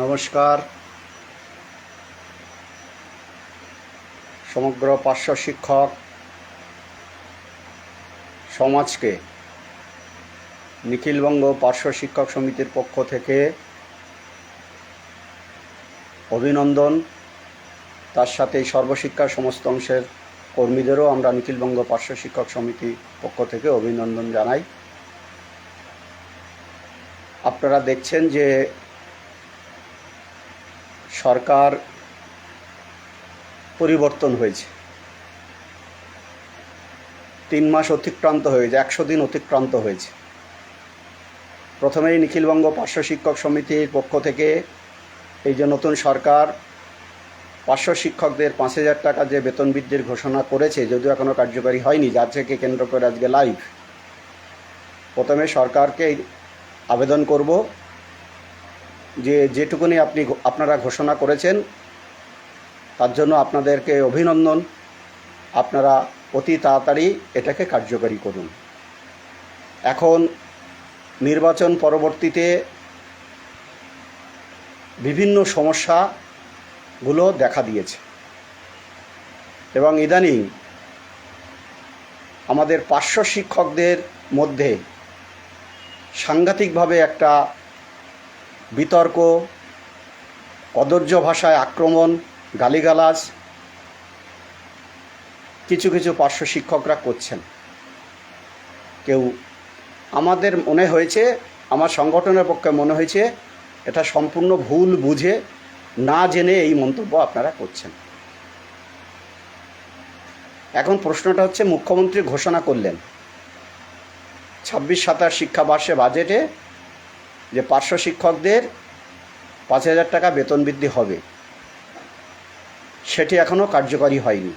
নমস্কার। সমগ্র পার্শ্ব শিক্ষক সমাজকে নিখিলবঙ্গ পার্শ্ব শিক্ষক সমিতির পক্ষ থেকে অভিনন্দন। তার সাথে সর্বশিক্ষার সমস্ত অংশের কর্মীদেরও আমরা নিখিলবঙ্গ পার্শ্ব শিক্ষক সমিতির পক্ষ থেকে অভিনন্দন জানাই। আপনারা দেখছেন যে সরকার পরিবর্তন হয়েছে, 3 মাস অতিক্রান্ত হয়েছে, 100 দিন অতিক্রান্ত হয়েছে। প্রথমেই নিখিলবঙ্গ পার্শ্ব শিক্ষক সমিতির পক্ষ থেকে এই যে নতুন সরকার পার্শ্ব শিক্ষকদের 5,000 টাকা যে বেতন বৃদ্ধির ঘোষণা করেছে, যদিও এখনও কার্যকরী হয়নি, যার থেকে কেন্দ্র করে আজকে লাইভ। প্রথমে সরকারকে আবেদন করব যে যেটুকুনি আপনারা ঘোষণা করেছেন তার জন্য আপনাদেরকে অভিনন্দন। আপনারা অতি তাড়াতাড়ি এটাকে কার্যকরী করুন। এখন নির্বাচন পরবর্তীতে বিভিন্ন সমস্যাগুলো দেখা দিয়েছে এবং ইদানিং আমাদের পার্শ্ব শিক্ষকদের মধ্যে সাংঘাতিকভাবে একটা বিতর্ক, কদর্য ভাষায় আক্রমণ, গালিগালাজ কিছু কিছু পার্শ্ব শিক্ষকরা করছেন। কেউ আমাদের মনে হয়েছে, আমার সংগঠনের পক্ষে মনে হয়েছে এটা সম্পূর্ণ ভুল বুঝে না জেনে এই মন্তব্য আপনারা করছেন। এখন প্রশ্নটা হচ্ছে, মুখ্যমন্ত্রী ঘোষণা করলেন 26-27 শিক্ষাবর্ষে বাজেটে যে পার্শ্ব শিক্ষকদের 5,000 টাকা বেতন বৃদ্ধি হবে, সেটি এখনও কার্যকরী হয়নি।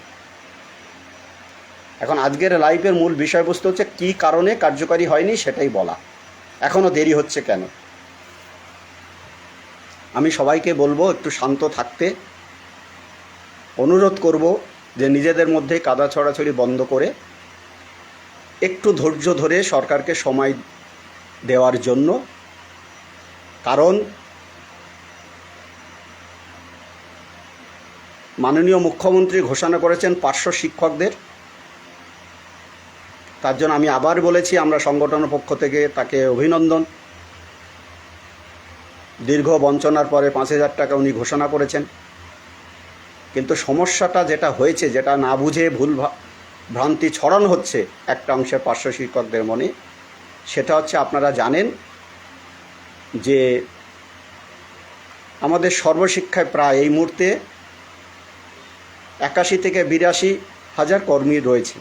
এখন আজকের লাইভের মূল বিষয়বস্তু হচ্ছে কী কারণে কার্যকরী হয়নি সেটাই বলা। এখনও দেরি হচ্ছে কেন? আমি সবাইকে বলবো একটু শান্ত থাকতে, অনুরোধ করব যে নিজেদের মধ্যে কাদা ছড়াছড়ি বন্ধ করে একটু ধৈর্য ধরে সরকারকে সময় দেওয়ার জন্য। কারণ মাননীয় মুখ্যমন্ত্রী ঘোষণা করেছেন পার্শ্ব শিক্ষকদের, তার জন্য আমি আবার বলেছি আমরা সংগঠনের পক্ষ থেকে তাকে অভিনন্দন। দীর্ঘ বঞ্চনার পরে 5,000 টাকা উনি ঘোষণা করেছেন। কিন্তু সমস্যাটা যেটা হয়েছে, যেটা না বুঝে ভুল ভ্রান্তি ছড়ানো হচ্ছে একটা অংশের পার্শ্ব শিক্ষকদের মনে, সেটা হচ্ছে আপনারা জানেন যে আমাদের সর্বশিক্ষায় প্রায় এই মুহূর্তে 81 থেকে 82 হাজার কর্মী রয়েছে।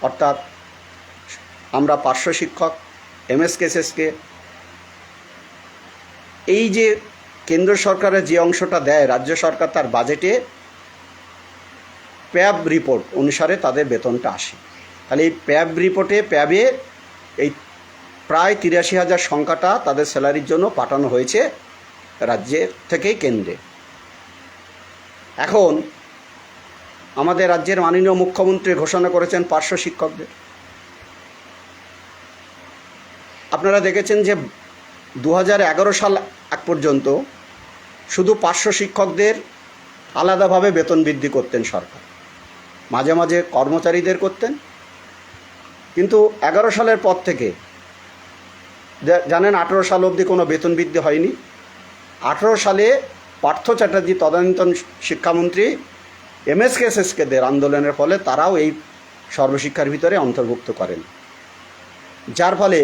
অর্থাৎ আমরা পার্শ্ব শিক্ষক, এমএসকেএসএসকে এই যে কেন্দ্র সরকারের যে অংশটা দেয় রাজ্য সরকার তার বাজেটে, প্যাব রিপোর্ট অনুসারে তাদের বেতনটা আসে। তাহলে এই প্যাব রিপোর্টে প্যাবে এই প্রায় 83,000 সংখ্যাটা তাদের স্যালারির জন্য পাঠানো হয়েছে রাজ্যের থেকেই কেন্দ্রে। এখন আমাদের রাজ্যের মাননীয় মুখ্যমন্ত্রী ঘোষণা করেছেন পার্শ্ব শিক্ষকদের। আপনারা দেখেছেন যে 2011 সাল এক পর্যন্ত শুধু পার্শ্ব শিক্ষকদের আলাদাভাবে বেতন বৃদ্ধি করতেন সরকার, মাঝে মাঝে কর্মচারীদের করতেন। কিন্তু 11 সালের পর থেকে জানেন 18 সাল অবধি কোনো বেতন বৃদ্ধি হয়নি। 18 সালে পার্থ চ্যাটার্জি তদানীন্তন শিক্ষামন্ত্রী এমএসকেএসএসকেদের আন্দোলনের ফলে তারাও এই সর্বশিক্ষার ভিতরে অন্তর্ভুক্ত করেন। যার ফলে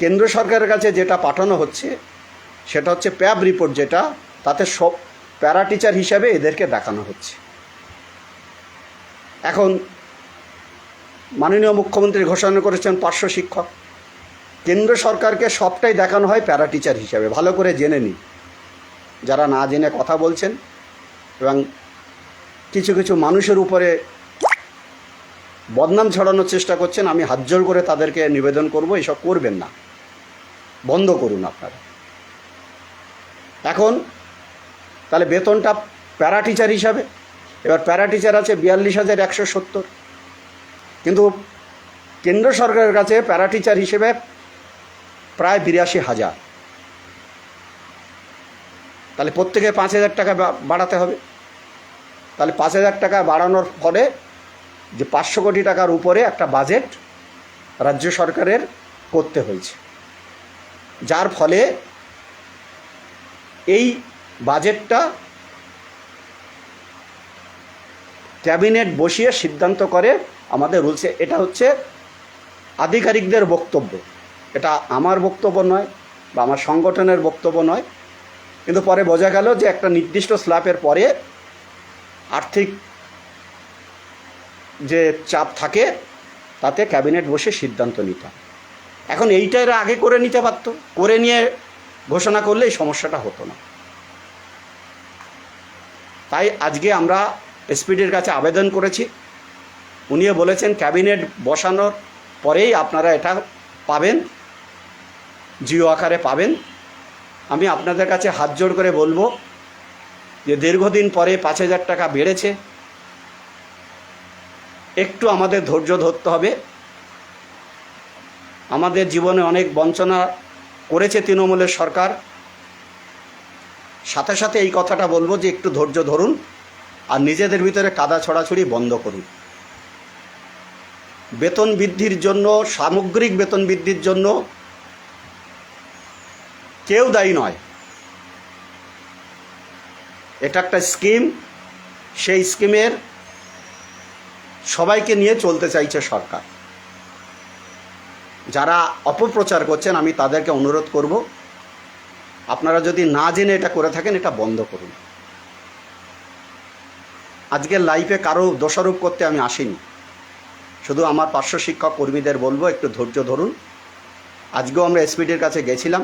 কেন্দ্র সরকারের কাছে যেটা পাঠানো হচ্ছে সেটা হচ্ছে প্যাব রিপোর্ট, যেটা তাতে সব প্যারা টিচার হিসাবে এদেরকে দেখানো হচ্ছে। এখন মাননীয় মুখ্যমন্ত্রী ঘোষণা করেছেন পার্শ্ব শিক্ষক, কেন্দ্র সরকারকে সবটাই দেখানো হয় প্যারা টিচার হিসাবে। ভালো করে জেনে নিন যারা না জেনে কথা বলছেন এবং কিছু কিছু মানুষের উপরে বদনাম ছড়ানোর চেষ্টা করছেন। আমি হাত জোড় করে তাদেরকে নিবেদন করব, এসব করবেন না, বন্ধ করুন আপনারা। এখন তাহলে বেতনটা প্যারা টিচার হিসাবে, এবার প্যারা টিচার আছে 42,170, কিন্তু কেন্দ্র সরকারের কাছে প্যারা টিচার হিসেবে প্রায় 82,000। তাহলে প্রত্যেকে 5,000 টাকা বাড়াতে হবে। তাহলে 5,000 টাকা বাড়ানোর ফলে যে 500 কোটি টাকার উপরে একটা বাজেট রাজ্য সরকারের করতে হয়েছে, যার ফলে এই বাজেটটা ক্যাবিনেট বসিয়ে সিদ্ধান্ত করে আমাদের রুলসে। এটা হচ্ছে আধিকারিকদের বক্তব্য, এটা আমার বক্তব্য নয় বা আমার সংগঠনের বক্তব্য নয়। কিন্তু পরে বোঝা গেল যে একটা নির্দিষ্ট স্ল্যাবের পরে আর্থিক যে চাপ থাকে তাতে ক্যাবিনেট বসে সিদ্ধান্ত নিতে হয়। এখন এইটা এরা আগে করে নিতে পারত, করে নিয়ে ঘোষণা করলে এই সমস্যাটা হতো না। তাই আজকে আমরা এসপিডির কাছে আবেদন করেছি, উনিও বলেছেন ক্যাবিনেট বসানোর পরেই আপনারা এটা পাবেন, জিও আকারে পাবেন। আমি আপনাদের কাছে হাত জোড় করে বলবো যে দীর্ঘদিন পরে 5,000 টাকা বেড়েছে, একটু আমাদের ধৈর্য ধরতে হবে। আমাদের জীবনে অনেক বঞ্চনা করেছে তৃণমূলের সরকার, সাথে সাথে এই কথাটা বলবো যে একটু ধৈর্য ধরুন আর নিজেদের ভিতরে কাদা ছড়াছড়ি বন্ধ করুন। বেতন বৃদ্ধির জন্য, সামগ্রিক বেতন বৃদ্ধির জন্য কেউ দায়ী নয়। এটা একটা স্কিম, সেই স্কিমের সবাইকে নিয়ে চলতে চাইছে সরকার। যারা অপপ্রচার করছেন আমি তাদেরকে অনুরোধ করব, আপনারা যদি না জেনে এটা করে থাকেন এটা বন্ধ করুন। আজকের লাইফে কারো দোষারোপ করতে আমি আসিনি, শুধু আমার পার্শ্ব শিক্ষক কর্মীদের বলবো একটু ধৈর্য ধরুন। আজকেও আমরা এসপিডির কাছে গেছিলাম,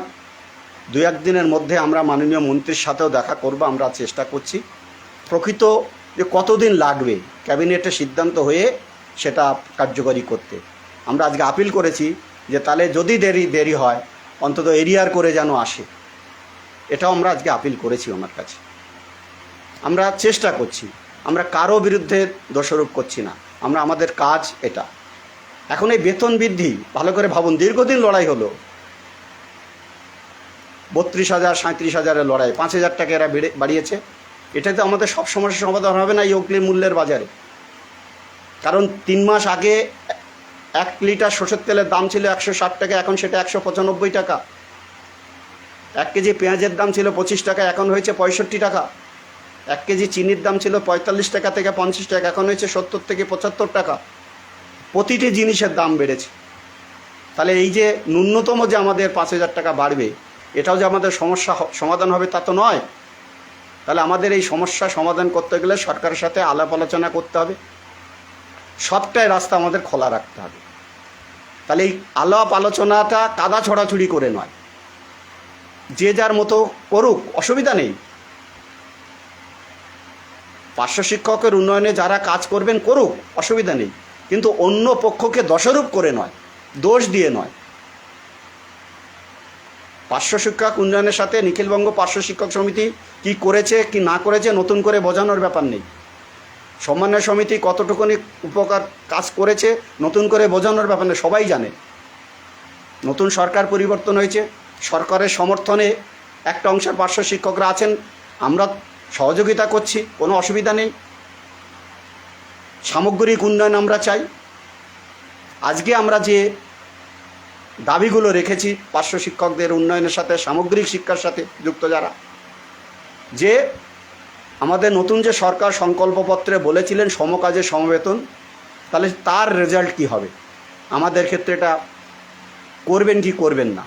2-1 দিনের মধ্যে আমরা মাননীয় মন্ত্রীর সাথেও দেখা করব, আমরা চেষ্টা করছি। প্রকৃত যে কতদিন লাগবে ক্যাবিনেটে সিদ্ধান্ত হয়ে সেটা কার্যকরী করতে, আমরা আজকে আপিল করেছি যে তাহলে যদি দেরি হয় অন্তত এরিয়ার করে যেন আসে, এটাও আমরা আজকে আপিল করেছি ওনার কাছে। আমরা চেষ্টা করছি, আমরা কারো বিরুদ্ধে দোষারোপ করছি না, আমরা আমাদের কাজ এটা। এখন এই বেতন বৃদ্ধি ভালো করে ভাবুন, দীর্ঘদিন লড়াই হলো, 32,000 37,000-এর লড়াই, 5,000 টাকা এরা বাড়িয়েছে। এটাতে আমাদের সব সমস্যার সমাধান হবে না এই অগ্নি মূল্যের বাজারে। কারণ 3 মাস আগে 1 লিটার সরষের তেলের দাম ছিল 160 টাকা, এখন সেটা 195 টাকা। 1 কেজি পেঁয়াজের দাম ছিল 25 টাকা, এখন হয়েছে 65 টাকা। 1 কেজি চিনির দাম ছিল 45 টাকা থেকে 50 টাকা, এখন হয়েছে 70 থেকে 75 টাকা। প্রতিটি জিনিসের দাম বেড়েছে। তাহলে এই যে ন্যূনতম যে আমাদের 5,000 টাকা বাড়বে, এটাও যে আমাদের সমস্যা সমাধান হবে তা তো নয়। তাহলে আমাদের এই সমস্যা সমাধান করতে গেলে সরকারের সাথে আলাপ আলোচনা করতে হবে, সবটাই রাস্তা আমাদের খোলা রাখতে হবে। তাহলে এই আলাপ আলোচনাটা কাদা ছড়াছড়ি করে নয়, যে যার মতো করুক, অসুবিধা নেই। পার্শ্ব শিক্ষকের উন্নয়নে যারা কাজ করবেন করুক, অসুবিধা নেই, কিন্তু অন্য পক্ষকে দোষারোপ করে নয়, দোষ দিয়ে নয়। পার্শ্ব শিক্ষক উন্নয়নের সাথে নিখিলবঙ্গ পার্শ্ব শিক্ষক সমিতি কি করেছে কি না করেছে নতুন করে বোঝানোর ব্যাপার নেই। সমন্বয় সমিতি কতটুকুনি উপকার কাজ করেছে নতুন করে বোঝানোর ব্যাপার নেই, সবাই জানে। নতুন সরকার পরিবর্তন হয়েছে, সরকারের সমর্থনে একটা অংশের পার্শ্ব শিক্ষকরা আছেন, আমরা সহযোগিতা করছি, কোনো অসুবিধা নেই। সামগ্রিক উন্নয়ন আমরা চাই। আজকে আমরা যে দাবিগুলো রেখেছি পার্শ্ব শিক্ষকদের উন্নয়নের সাথে, সামগ্রিক শিক্ষার সাথে যুক্ত যারা, যে আমাদের নতুন যে সরকার সংকল্পপত্রে বলেছিলেন সমকাজে সমবেতন, তাহলে তার রেজাল্ট কি হবে, আমাদের ক্ষেত্রে এটা করবেন কি করবেন না।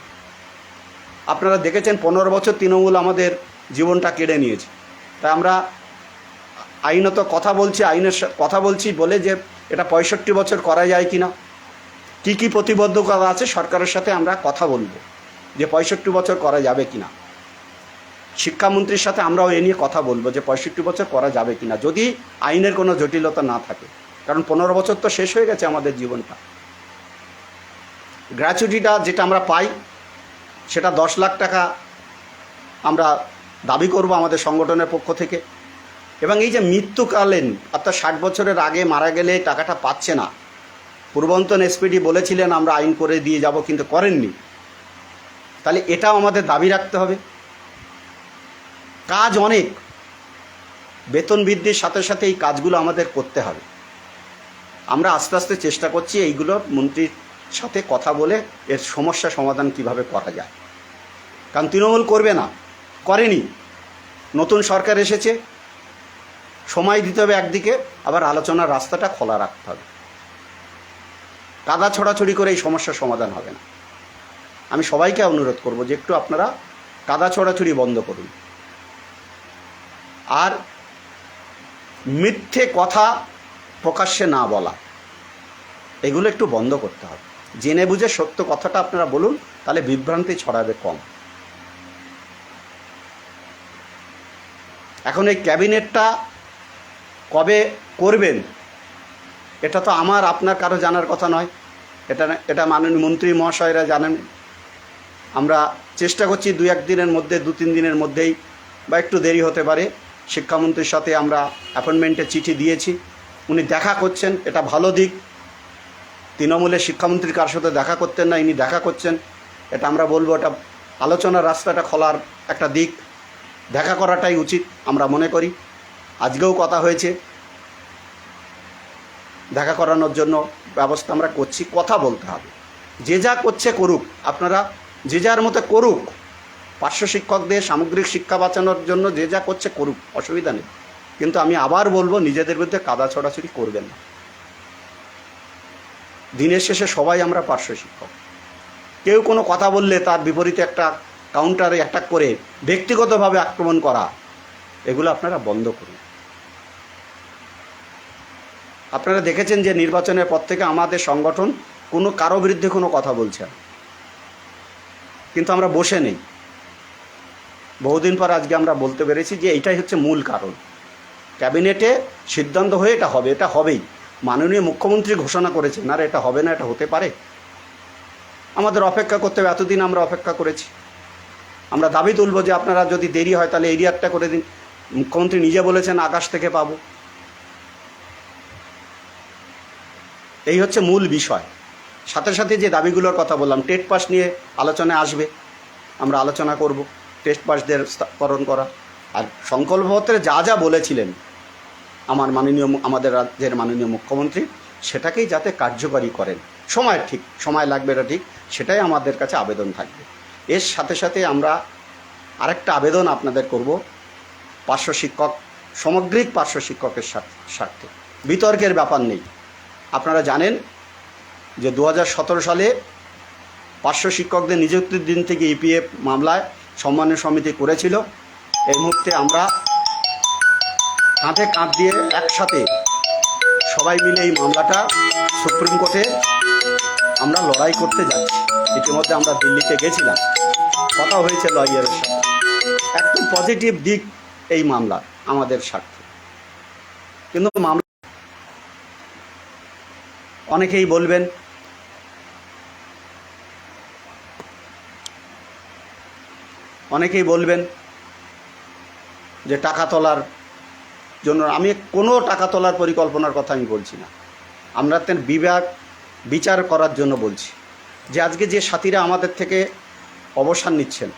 আপনারা দেখেছেন 15 বছর তৃণমূল আমাদের জীবনটা কেড়ে নিয়েছে। তাই আমরা আইনত কথা বলছি, আইনের কথা বলছি বলে যে এটা 65 বছর করা যায় কি না, কী কী প্রতিবদ্ধকতা আছে সরকারের সাথে আমরা কথা বলবো যে 65 বছর করা যাবে কি না। শিক্ষামন্ত্রীর সাথে আমরাও এ নিয়ে কথা বলবো যে 65 বছর করা যাবে কি না, যদি আইনের কোনো জটিলতা না থাকে। কারণ 15 বছর তো শেষ হয়ে গেছে আমাদের জীবনটা। গ্র্যাচুইটিটা যেটা আমরা পাই সেটা 10 লাখ টাকা আমরা দাবি করব আমাদের সংগঠনের পক্ষ থেকে। এবং এই যে মৃত্যুকালীন অর্থাৎ 60 বছরের আগে মারা গেলে টাকাটা পাচ্ছে না, পূর্বন্তন এসপিডি বলেছিলেন আমরা আইন করে দিয়ে যাব, কিন্তু করেননি। তাহলে এটাও আমাদের দাবি রাখতে হবে। কাজ অনেক, বেতন বৃদ্ধির সাথে সাথে এই কাজগুলো আমাদের করতে হবে। আমরা আস্তে আস্তে চেষ্টা করছি এইগুলো মন্ত্রীর সাথে কথা বলে এর সমস্যা সমাধান কিভাবে করা যায়। কারণ তৃণমূল করবে না, করেনি। নতুন সরকার এসেছে, সময় দিতে হবে একদিকে, আবার আলোচনার রাস্তাটা খোলা রাখতে হবে। কাদা ছড়াছড়ি করে এই সমস্যার সমাধান হবে না। আমি সবাইকে অনুরোধ করব যে একটু আপনারা কাদা ছড়াছড়ি বন্ধ করুন, আর মিথ্যে কথা প্রকাশ্যে না বলা, এগুলো একটু বন্ধ করতে হবে। জেনে বুঝে সত্য কথাটা আপনারা বলুন, তাহলে বিভ্রান্তি ছড়াবে কম। এখন এই ক্যাবিনেটটা কবে করবেন এটা তো আমার আপনার কারো জানার কথা নয়, এটা মাননীয় মন্ত্রী মহাশয়রা জানেন। আমরা চেষ্টা করছি 2-1 দিনের মধ্যে, 2-3 দিনের মধ্যেই, বা একটু দেরি হতে পারে। শিক্ষামন্ত্রীর সাথে আমরা অ্যাপয়েন্টমেন্টের চিঠি দিয়েছি, উনি দেখা করছেন, এটা ভালো দিক। তৃণমূলের শিক্ষামন্ত্রী কার সাথে দেখা করতেন না, ইনি দেখা করছেন, এটা আমরা বলবো এটা আলোচনার রাস্তাটা খোলার একটা দিক। দেখা করাটাই উচিত আমরা মনে করি। আজকেও কথা হয়েছে, দেখা করানোর জন্য ব্যবস্থা আমরা করছি। কথা বলতে হবে, যে যা করছে করুক, আপনারা যে যার মতো করুক। পার্শ্ব শিক্ষকদের সামগ্রিক শিক্ষা বাঁচানোর জন্য যে যা করছে করুক, অসুবিধা নেই। কিন্তু আমি আবার বলবো, নিজেদের বিরুদ্ধে কাদা ছড়াছড়ি করবেন না। দিনের শেষে সবাই আমরা পার্শ্ব শিক্ষক। কেউ কোনো কথা বললে তার বিপরীতে একটা কাউন্টারে অ্যাটাক করে ব্যক্তিগতভাবে আক্রমণ করা, এগুলো আপনারা বন্ধ করুন। আপনারা দেখেছেন যে নির্বাচনের পর থেকে আমাদের সংগঠন কোনো কারো বিরুদ্ধে কোনো কথা বলছে না, কিন্তু আমরা বসে নেই। বহুদিন পর আজকে আমরা বলতে পেরেছি যে এইটাই হচ্ছে মূল কারণ। ক্যাবিনেটে সিদ্ধান্ত হয়ে এটা হবে, এটা হবেই। মাননীয় মুখ্যমন্ত্রী ঘোষণা করেছেন, আর এটা হবে না, এটা হতে পারে? আমাদের অপেক্ষা করতে হবে। এতদিন আমরা অপেক্ষা করেছি। আমরা দাবি তুলব যে আপনারা যদি দেরি হয় তাহলে এরিয়ারটা করে দিন। মুখ্যমন্ত্রী নিজে বলেছেন আকাশ থেকে পাবো। এই হচ্ছে মূল বিষয়। সাথে সাথে যে দাবিগুলোর কথা বললাম, টেট পাস নিয়ে আলোচনায় আসবে, আমরা আলোচনা করব। টেট পাসদের করণ করা, আর সংকল্পপত্রে যা যা বলেছিলেন আমাদের রাজ্যের মাননীয় মুখ্যমন্ত্রী, সেটাকেই যাতে কার্যকরী করেন। সময় লাগবে, এটা ঠিক, সেটাই আমাদের কাছে আবেদন থাকবে। এর সাথে সাথে আমরা আরেকটা আবেদন আপনাদের করব, পার্শ্ব শিক্ষক, সামগ্রিক পার্শ্ব শিক্ষকের স্বার্থে। বিতর্কের ব্যাপার নেই। আপনারা জানেন যে 2017 সালে পার্শ্ব শিক্ষকদের নিযুক্তির দিন থেকে ইপিএফ মামলায় সম্মানীয় সমিতি করেছিল। এই মুহূর্তে আমরা কাঁধে কাঁধ দিয়ে একসাথে সবাই মিলে এই মামলাটা সুপ্রিম কোর্টে আমরা লড়াই করতে যাচ্ছি। ইতিমধ্যে আমরা দিল্লিতে গেছিলাম, কথা হয়েছে লয়ারের সাথে। একদম পজিটিভ দিক এই মামলা আমাদের স্বার্থে। কিন্তু মামলা অনেকেই বলবেন যে টাকা তোলার জন্য। আমি কোনো টাকা তোলার পরিকল্পনার কথা আমি বলছি না। আমরা বিচার করার জন্য বলছি যে আজকে যে সাথীরা আমাদের থেকে অবসর নিচ্ছেন,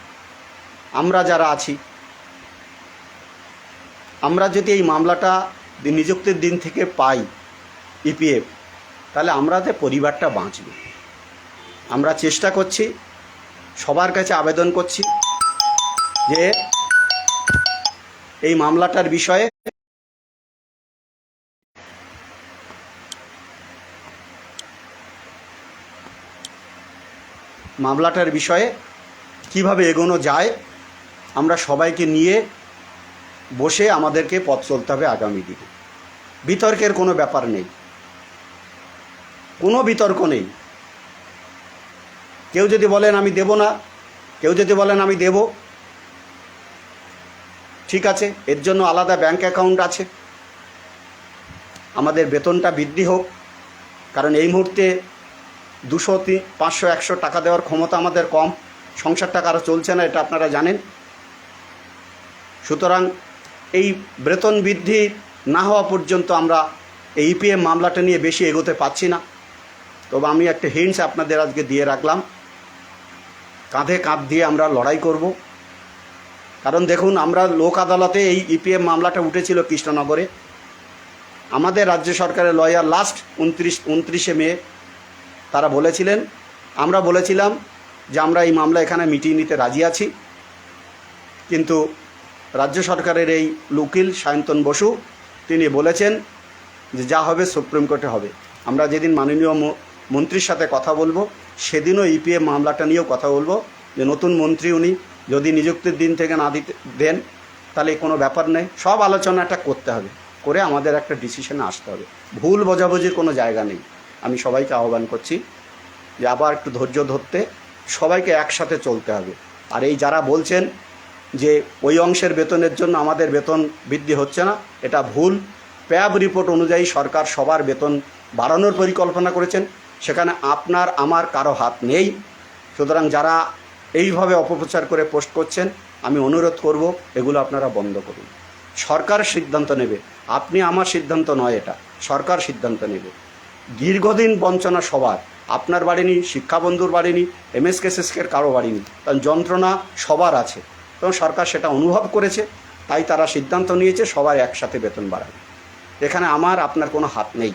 আমরা যারা আছি, আমরা যদি এই মামলাটা নিযুক্তির দিন থেকে পাই ইপিএফ, তাহলে আমাদের পরিবারটা বাঁচবে। আমরা চেষ্টা করছি, সবার কাছে আবেদন করছি যে এই মামলাটার বিষয়ে কিভাবে এগোনো যায়, আমরা সবাইকে নিয়ে বসে আমাদেরকে পথ চলতে হবে আগামী দিনে। বিতর্কের কোনো ব্যাপার নেই, কোনো বিতর্ক নেই। কেউ যদি বলেন আমি দেব না, কেউ যদি বলেন আমি দেব, ঠিক আছে, এর জন্য আলাদা ব্যাংক অ্যাকাউন্ট আছে। আমাদের বেতনটা বৃদ্ধি হোক, কারণ এই মুহূর্তে 200, 500, 100 টাকা দেওয়ার ক্ষমতা আমাদের কম। সংসারটা কারো চলছে না, এটা আপনারা জানেন। সুতরাং এই বেতন বৃদ্ধি না হওয়া পর্যন্ত আমরা এই ইপিএফ মামলাটা নিয়ে বেশি এগোতে পারছি না। তবে আমি একটা হিন্টস আপনাদের আজকে দিয়ে রাখলাম, কাঁধে কাঁধ দিয়ে আমরা লড়াই করব। কারণ দেখুন, আমরা লোক আদালতে এই ইপিএফ মামলাটা উঠেছিল কৃষ্ণনগরে। আমাদের রাজ্য সরকারের লয়ার লাস্ট 29শে মে তারা বলেছিলেন, আমরা বলেছিলাম যে আমরা এই মামলা এখানে মিটিয়ে নিতে রাজি আছি, কিন্তু রাজ্য সরকারের এই উকিল সায়ন্তন বসু তিনি বলেছেন যে যা হবে সুপ্রিম কোর্টে হবে। আমরা যেদিন মাননীয় মন্ত্রীর সাথে কথা বলবো সেদিনও ইপিএফ মামলাটা নিয়েও কথা বলবো, যে নতুন মন্ত্রী উনি যদি নিযুক্তির দিন থেকে না দেন তাহলে কোনো ব্যাপার নেই, সব আলোচনাটা করতে হবে, করে আমাদের একটা ডিসিশনে আসতে হবে। ভুল বোঝাবুঝির কোনো জায়গা নেই। আমি সবাইকে আহ্বান করছি যে আবার একটু ধৈর্য ধরতে, সবাইকে একসাথে চলতে হবে। আর এই যারা বলছেন যে ওই অংশের বেতনের জন্য আমাদের বেতন বৃদ্ধি হচ্ছে না, এটা ভুল। প্যাব রিপোর্ট অনুযায়ী সরকার সবার বেতন বাড়ানোর পরিকল্পনা করেছেন, সেখানে আপনার আমার কারো হাত নেই। সুতরাং যারা এইভাবে অপপ্রচার করে পোস্ট করছেন, আমি অনুরোধ করব এগুলো আপনারা বন্ধ করুন। সরকার সিদ্ধান্ত নেবে, আপনি আমার সিদ্ধান্ত নয়, এটা সরকার সিদ্ধান্ত নেবে। দীর্ঘদিন বঞ্চনা সবার, আপনার বাড়িনি, শিক্ষাবন্ধুর বাড়িনি, এমএসকেসএসকের কারো বাড়িনি, কারণ যন্ত্রণা সবার আছে, এবং সরকার সেটা অনুভব করেছে, তাই তারা সিদ্ধান্ত নিয়েছে সবার একসাথে বেতন বাড়াবে। এখানে আমার আপনার কোনো হাত নেই,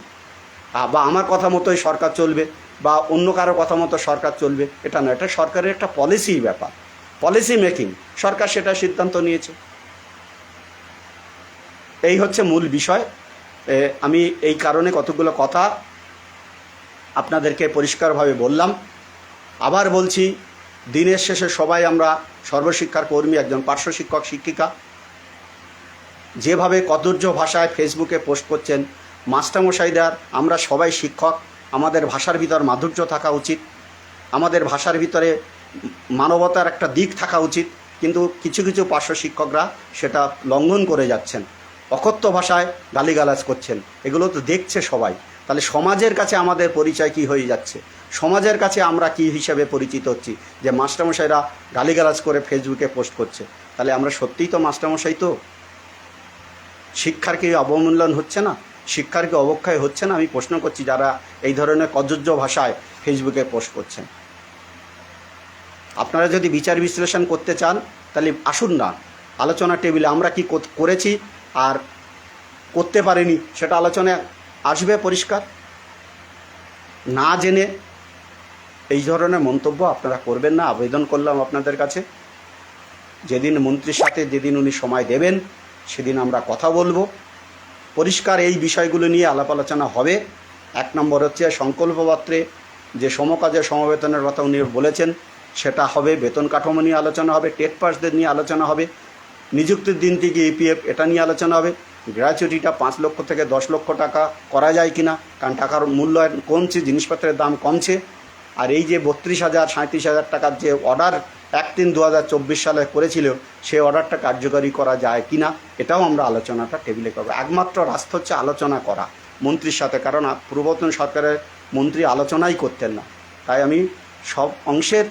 বা আমার কথা মতোই সরকার চলবে বা অন্য কারো কথা মতো সরকার চলবে, এটা না। এটা সরকারের একটা পলিসি ব্যাপার, পলিসি মেকিং, সরকার সেটা সিদ্ধান্ত নিয়েছে। এই হচ্ছে মূল বিষয়। আমি এই কারণে কতগুলো কথা আপনাদেরকে পরিষ্কারভাবে বললাম। আবার বলছি, দিনের শেষে সবাই আমরা সর্বশিক্ষার কর্মী, একজন পার্শ্ব শিক্ষক শিক্ষিকা। যেভাবে কদর্য ভাষায় ফেসবুকে পোস্ট করছেন মাস্টারমশাইদার, আমরা সবাই শিক্ষক, আমাদের ভাষার ভিতর মাধুর্য থাকা উচিত, আমাদের ভাষার ভিতরে মানবতার একটা দিক থাকা উচিত, কিন্তু কিছু কিছু পার্শ্ব শিক্ষকরা সেটা লঙ্ঘন করে যাচ্ছেন, অকথ্য ভাষায় গালিগালাজ করছেন। এগুলো তো দেখছে সবাই। তাহলে সমাজের কাছে আমাদের পরিচয় কি হয়ে যাচ্ছে? সমাজের কাছে আমরা কি হিসাবে পরিচিত হচ্ছি? যে মাস্টারমশাইরা গালিগালাজ করে ফেসবুকে পোস্ট করছে, তাহলে আমরা সত্যিই তো মাস্টারমশাই? তো শিক্ষার কি অবমূল্যায়ন হচ্ছে না? শিক্ষার কি অবক্ষয় হচ্ছে না? আমি প্রশ্ন করছি, যারা এই ধরনের কদর্য ভাষায় ফেসবুকে পোস্ট করছেন। আপনারা যদি বিচার বিশ্লেষণ করতে চান তাহলে আসুন না আলোচনা টেবিলে, আমরা কি করেছি আর করতে পারিনি সেটা আলোচনায় আসবে পরিষ্কার। না জেনে এই ধরনের মন্তব্য আপনারা করবেন না, আবেদন করলাম আপনাদের কাছে। যেদিন মন্ত্রীর সাথে যেদিন উনি সময় দেবেন সেদিন আমরা কথা বলবো, পরিষ্কার এই বিষয়গুলো নিয়ে আলাপ আলোচনা হবে। 1 নম্বর হচ্ছে সংকল্পপত্রে যে সমকাজে সমবেতনের কথা উনি বলেছেন সেটা হবে, বেতন কাঠামো নিয়ে আলোচনা হবে, টেট পাসদের নিয়ে আলোচনা হবে, নিযুক্তির দিন থেকে ইপিএফ এটা নিয়ে আলোচনা হবে, গ্র্যাচুইটিটা 5 লক্ষ থেকে 10 লক্ষ টাকা করা যায় কিনা, কারণ টাকার মূল্যায়ন কমছে, জিনিসপত্রের দাম কমছে। আর এই যে 32,000 37,000 টাকার যে অর্ডার 1/3/2024 সালে করেছিল, সেই অর্ডারটা কার্যকরী করা যায় কিনা, এটাও আমরা আলোচনাটা টেবিলে করবো। একমাত্র রাস্তা হচ্ছে আলোচনা করা মন্ত্রীর সাথে, কারণ পূর্বতন সরকারের মন্ত্রী আলোচনাই করতেন না। তাই আমি সব অংশের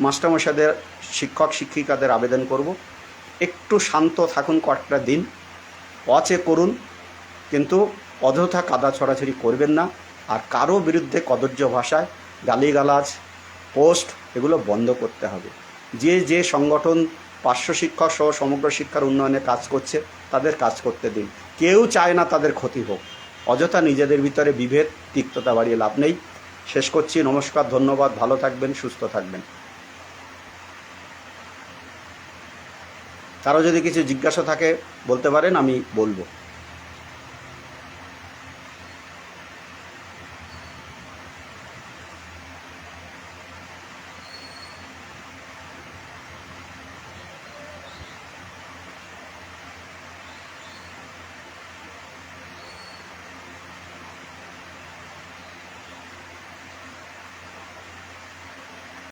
মাস্টারমশাইদের, শিক্ষক শিক্ষিকাদের আবেদন করব, একটু শান্ত থাকুন, কয়েকটা দিন ওয়াচে করুন, কিন্তু অযথা কাদা ছড়াছড়ি করবেন না। আর কারো বিরুদ্ধে কদর্য ভাষায় গালিগালাজ পোস্ট এগুলো বন্ধ করতে হবে। যে যে সংগঠন পার্শ্ব শিক্ষক সহ সমগ্র শিক্ষার উন্নয়নে কাজ করছে তাদের কাজ করতে দিন। কেউ চায় না তাদের ক্ষতি হোক, অযথা নিজেদের ভিতরে বিভেদ তিক্ততা বাড়িয়ে লাভ নেই। শেষ করছি। নমস্কার, ধন্যবাদ, ভালো থাকবেন, সুস্থ থাকবেন। কারো যদি কিছু জিজ্ঞাসা থাকে বলতে পারেন, আমি বলবো।